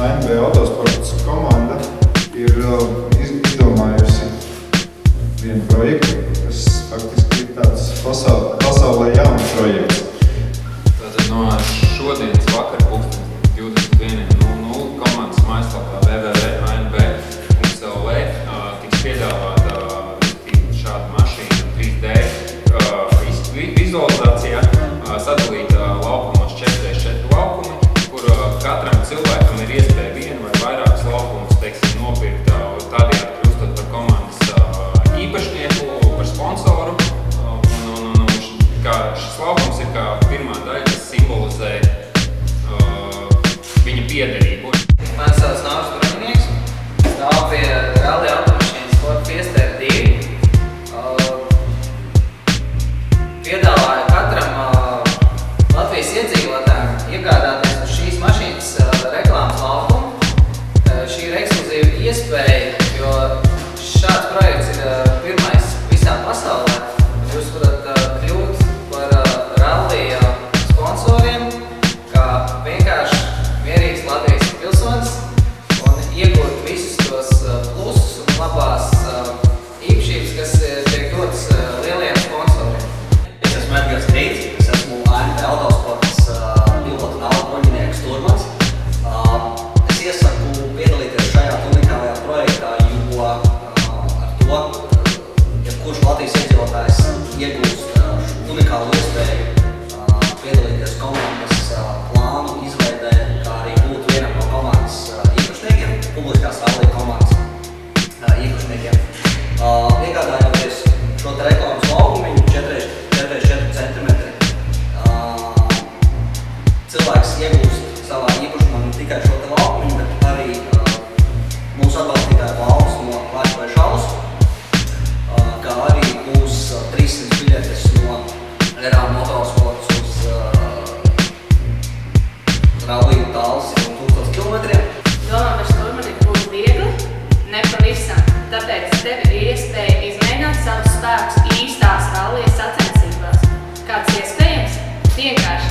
ANB autosports komanda ir izdomājusi vienu projektu, kas faktiski ir tāds pasaulē jauns projekts. Tātad no šodienas vakara 21:00 komandas mājaslapā www.anb.lv tiks piedāvāta šāda mašīna 3D vizualizācijā, sadalīta laukumos 4x4 laukumi, kur katram cilvēkam ir iespēja vienu vai vairākus laukumus, teiksim, nopirkt, tādējādi kļūstot par komandas īpašnieku, par sponsoru. Šis laukums ir kā pirmā daļa, kas simbolizē viņa piederību. Mani sauc Nauris Bruņinieks, stāv pie rallija automašīnas Ford Fiesta R2. Piedāvāju katram Latvijas iedzīvotājiem iegādāties uz šīs mašīnas reklāmas laukumu. Šī ir ekskluzīva iespēja, jo šāds projekts ir pirmais visā pasaulē. Jūs varat kļūt par rallija sponsoriem, kā vienkārši mierīgs Latvijas pilsonis un iegūt visus tos plusus un labās īpašības, kas tiek dotas lielajiem sponsoriem. Es esmu Edgars Grīts, es esmu ANB autosports pilota Nauris Bruņinieks Turmans. Es iesaku piedalīties šajā unikālajā projektā, jo ar to, jebkurš Latvijas iedzīvotājs iegūst unikālu iespēju piedalīties komandas plānu izveidē, kā arī būt vienam no komandas īpašniekiem, publiskās rallija komandas īpašniekiem. Iegādājoties šo te reklāmas laukumiņu 4x4 centimetri, cilvēks iegūst savā īpašumā ne tikai šo te laukumiņu, bet arī mūsu atbalstītāju balvas no Latvijas vai Šaus, kā arī būs 300 biļetes no RA Motorsports uz ralliju tāls un 1000 kilometriem. Domā par Turmani būs viegli? Nepavisam. Tāpēc tev ir iespēja izmēģināt savus spēkus īstās rallija sacensībās. Kāds iespējams? Vienkārši